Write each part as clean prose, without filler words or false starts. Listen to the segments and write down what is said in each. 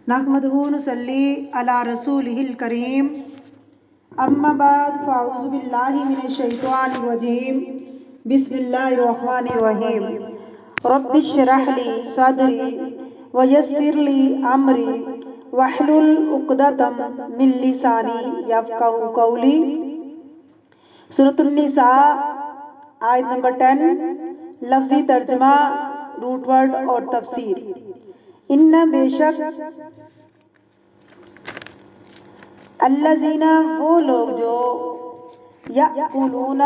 نحمدہ ونصلی علی رسولہ الکریم اما بعد فاعوذ باللہ من الشیطان الرجیم بسم اللہ الرحمن الرحیم رب اشرح لی صدری ویسر لی امری واحلل عقدۃ من لسانی یفقہوا قولی۔ سورۃ النساء آیت نمبر 10، لفظی ترجمہ، روٹ ورڈ اور تفسیر۔ ان بے شک الذین وہ لوگ جو یأکلون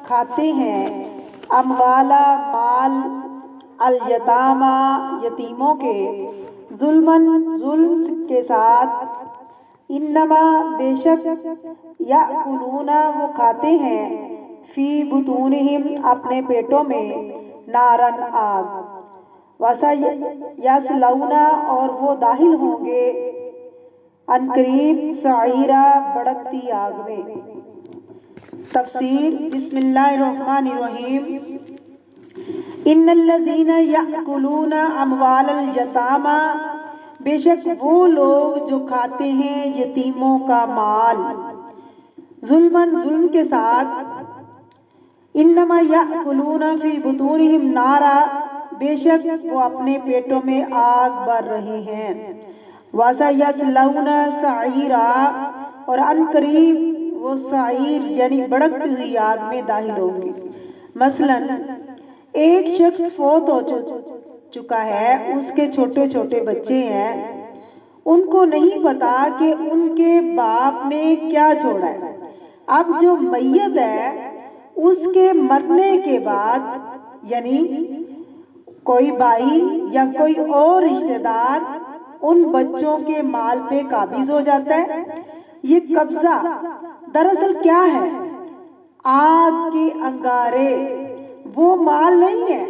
کھاتے ہیں اموالا مال الیتامی یتیموں کے ظلم کے ساتھ، انما بے شک یأکلون وہ کھاتے ہیں فی بطونہم اپنے پیٹوں میں نارن آگ، وسیصلون اور وہ داخل ہوں گے عنقریب سعیرا بھڑکتی آگ میں۔ تفسیر۔ بسم اللہ الرحمن الرحیم۔ ان الذین یأکلون اموال الیتامی بے شک وہ لوگ جو کھاتے ہیں یتیموں کا مال ظلم کے ساتھ، انما یأکلون فی بطونہم نارا بے شک وہ اپنے پیٹوں میں آگ بھر رہے ہیں، وَسَيَصْلَوْنَ سَعِيرًا اور عنقریب وہ سعیر یعنی بھڑکتی ہوئی آگ میں داخل ہوں گے۔ مثلاً ایک شخص فوت ہو چکا ہے، اس کے چھوٹے چھوٹے بچے ہیں، ان کو نہیں پتا کہ ان کے باپ نے کیا چھوڑا ہے۔ اب جو میت ہے اس کے مرنے کے بعد یعنی کوئی بھائی یا کوئی اور رشتہ دار ان بچوں کے مال پہ قابض ہو جاتا ہے۔ یہ قبضہ دراصل کیا ہے؟ آگ کے انگارے، وہ مال نہیں ہے،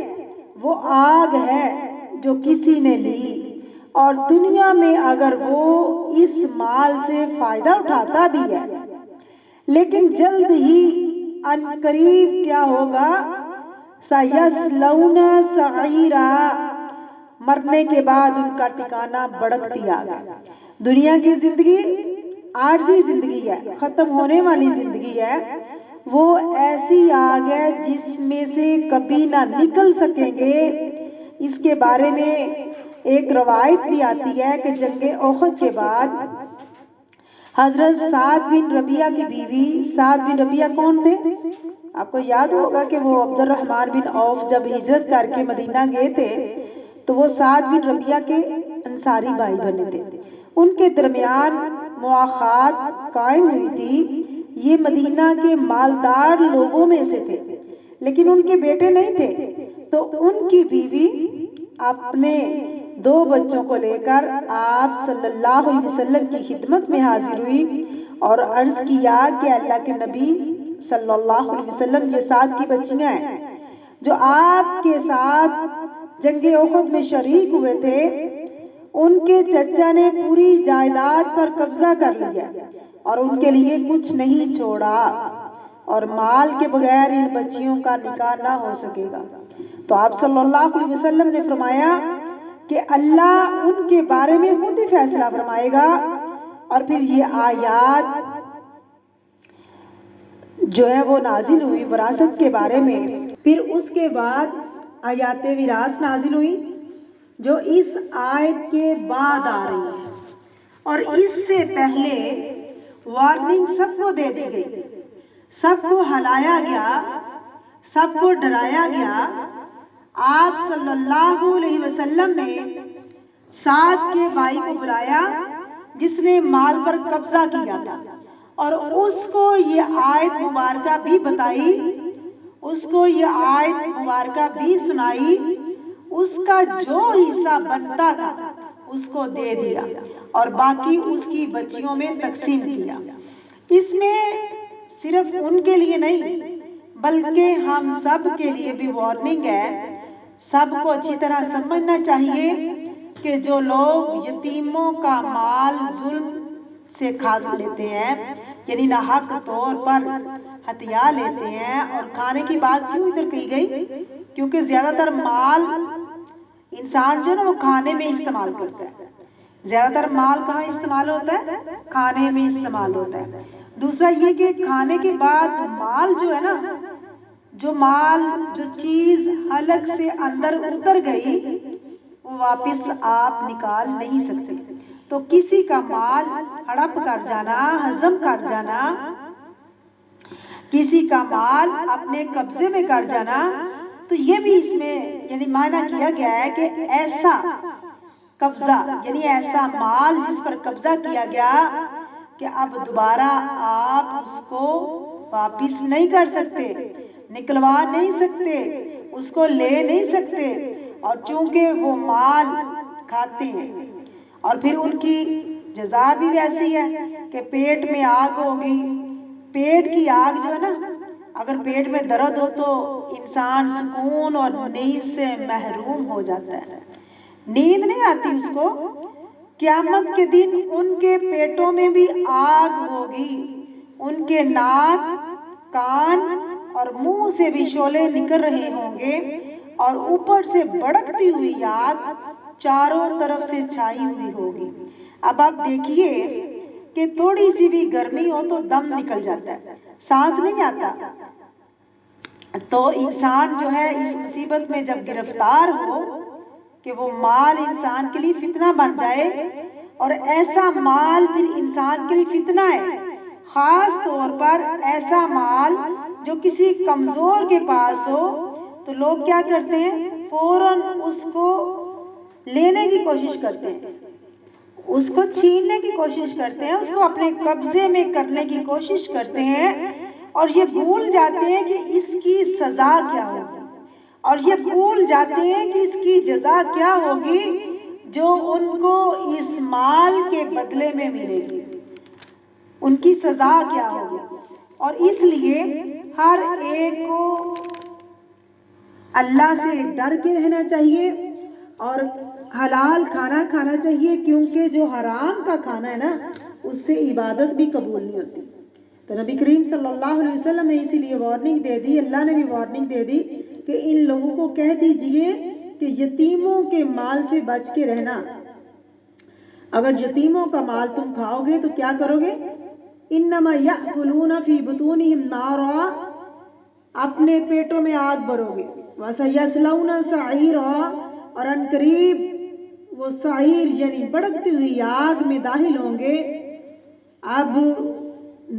وہ آگ ہے جو کسی نے لی، اور دنیا میں اگر وہ اس مال سے فائدہ اٹھاتا بھی ہے لیکن جلد ہی عنقریب کیا ہوگا؟ سَيَصْلَوْنَ سَعِيرًا مرنے کے بعد ان کا ٹھکانہ بھڑکتی آگ ہے۔ دنیا کی زندگی عارضی زندگی ہے، ختم ہونے والی زندگی ہے، وہ ایسی آگ ہے جس میں سے کبھی نہ نکل سکیں گے۔ اس کے بارے میں ایک روایت بھی آتی ہے کہ جنگ احد کے بعد حضرت سعد بن ربیعہ کی بیوی، سعد بن ربیعہ کون تھے؟ آپ کو یاد ہوگا کہ وہ عبد الرحمن بن عوف جب ہجرت کر کے مدینہ گئے تھے تو وہ سعد بن ربیعہ کے انصاری بھائی بنے تھے، ان کے درمیان مواخات قائم ہوئی تھی۔ یہ مدینہ کے مالدار لوگوں میں سے تھے لیکن ان کے بیٹے نہیں تھے، تو ان کی بیوی اپنے 2 بچوں کو لے کر آپ صلی اللہ علیہ وسلم کی خدمت میں حاضر ہوئی اور عرض کیا کہ اللہ کے نبی صلی اللہ علیہ وسلم، یہ سعد کی بچیاں ہیں جو آپ کے ساتھ جنگ احد میں شریک ہوئے تھے، ان کے چچا نے پوری جائیداد پر قبضہ کر لیا اور ان کے لیے کچھ نہیں چھوڑا، اور مال کے بغیر ان بچیوں کا نکاح نہ ہو سکے گا۔ تو آپ صلی اللہ علیہ وسلم نے فرمایا کہ اللہ ان کے بارے میں خود ہی فیصلہ فرمائے گا، اور پھر یہ آیات جو ہے وہ نازل ہوئی وراثت کے بارے میں۔ پھر اس کے بعد آیات وراث نازل ہوئی جو اس آیت کے بعد آ رہی ہے، اور اس سے پہلے وارننگ سب کو دے دی گئی، سب کو ہلایا گیا، سب کو ڈرایا گیا۔ آپ صلی اللہ علیہ وسلم نے سعد کے بھائی کو بلایا جس نے مال پر قبضہ کیا تھا، اور اس کو یہ آیت مبارکہ بھی بتائی، اس کو یہ آیت مبارکہ بھی سنائی، اس کا جو حصہ بنتا تھا اس کو دے دیا اور باقی اس کی بچیوں میں تقسیم کیا۔ اس میں صرف ان کے لیے نہیں بلکہ ہم سب کے لیے بھی وارننگ ہے۔ سب کو اچھی طرح سمجھنا چاہیے کہ جو لوگ یتیموں کا مال ظلم سے کھا لیتے ہیں، یعنی ناحق طور پر ہتھیا لیتے ہیں، اور کھانے کی بات کیوں ادھر کہی گئی؟ کیونکہ زیادہ تر مال انسان جو ہے نا وہ کھانے میں استعمال کرتا ہے، زیادہ تر مال کہاں استعمال ہوتا ہے؟ کھانے میں استعمال ہوتا ہے۔ دوسرا یہ کہ کھانے کے بعد مال جو ہے نا، جو چیز حلق سے اندر اتر گئی وہ واپس آپ نکال نہیں سکتے۔ تو کسی کا مال ہڑپ کر جانا، ہضم کر جانا، کسی کا مال اپنے قبضے میں کر جانا، تو یہ بھی اس میں یعنی معنی کیا گیا ہے کہ ایسا قبضہ، یعنی ایسا مال جس پر قبضہ کیا گیا کہ اب دوبارہ آپ اس کو واپس نہیں کر سکتے، نکلوا نہیں سکتے، اس کو لے نہیں سکتے۔ اور چونکہ وہ مال کھاتے ہیں اور پھر ان کی جزا بھی ویسی ہے کہ پیٹ میں آگ ہوگی۔ پیٹ کی آگ جو ہے نا، اگر پیٹ میں درد ہو تو انسان سکون اور نیند سے محروم ہو جاتا ہے، نیند نہیں آتی اس کو۔ قیامت کے دن ان کے پیٹوں میں بھی آگ ہوگی، ان کے ناک، کان اور منہ سے بھی شعلے نکل رہے ہوں گے، اور اوپر سے بھڑکتی ہوئی آگ چاروں طرف سے چھائی ہوئی ہوگی۔ اب آپ دیکھیے کہ تھوڑی سی بھی گرمی ہو تو دم نکل جاتا ہے، سانس نہیں آتا۔ تو انسان جو ہے اس مصیبت میں جب گرفتار ہو کہ وہ مال انسان کے لیے فتنہ بن جائے، اور ایسا مال پھر انسان کے لیے فتنہ ہے، خاص طور پر ایسا مال جو کسی کمزور کے پاس ہو، تو لوگ کیا کرتے ہیں؟ فوراً اس کو لینے کی کوشش کرتے ہیں، اس کو چھیننے کی کوشش کرتے ہیں، اس کو اپنے قبضے میں کرنے کی کوشش کرتے ہیں، اور یہ بھول جاتے ہیں کہ اس کی سزا کیا ہوگی، اور یہ بھول جاتے ہیں کہ اس کی جزا کیا ہوگی جو ان کو اس مال کے بدلے میں ملے گی، ان کی سزا کیا ہوگی۔ اور اس لیے ہر ایک کو اللہ سے ڈر کے رہنا چاہیے اور حلال کھانا کھانا چاہیے، کیونکہ جو حرام کا کھانا ہے نا، اس سے عبادت بھی قبول نہیں ہوتی۔ تو نبی کریم صلی اللہ علیہ وسلم نے اسی لیے وارننگ دے دی، اللہ نے بھی وارننگ دے دی کہ ان لوگوں کو کہہ دیجئے کہ یتیموں کے مال سے بچ کے رہنا۔ اگر یتیموں کا مال تم کھاؤ گے تو کیا کرو گے؟ انما یأکلون فی بطونہم نارا، اپنے پیٹوں میں آگ بھرو گے، وسیصلون سعیرا، اور ان قریب وہ سعیر یعنی بھڑکتی ہوئی آگ میں داخل ہوں گے۔ اب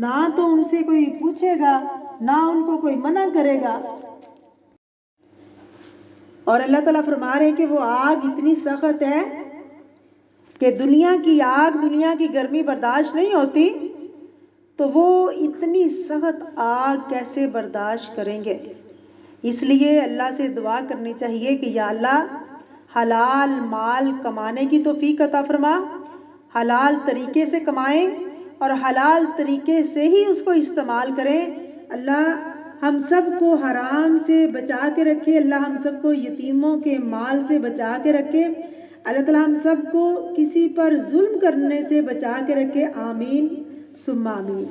نہ تو ان سے کوئی پوچھے گا، نہ ان کو کوئی منع کرے گا۔ اور اللہ تعالیٰ فرما رہے ہیں کہ وہ آگ اتنی سخت ہے کہ دنیا کی آگ، دنیا کی گرمی برداشت نہیں ہوتی، تو وہ اتنی سخت آگ کیسے برداشت کریں گے؟ اس لیے اللہ سے دعا کرنی چاہیے کہ یا اللہ حلال مال کمانے کی توفیق عطا فرما، حلال طریقے سے کمائیں اور حلال طریقے سے ہی اس کو استعمال کریں۔ اللہ ہم سب کو حرام سے بچا کے رکھے، اللہ ہم سب کو یتیموں کے مال سے بچا کے رکھے، اللہ تعالیٰ ہم سب کو کسی پر ظلم کرنے سے بچا کے رکھے، آمین ثم آمین۔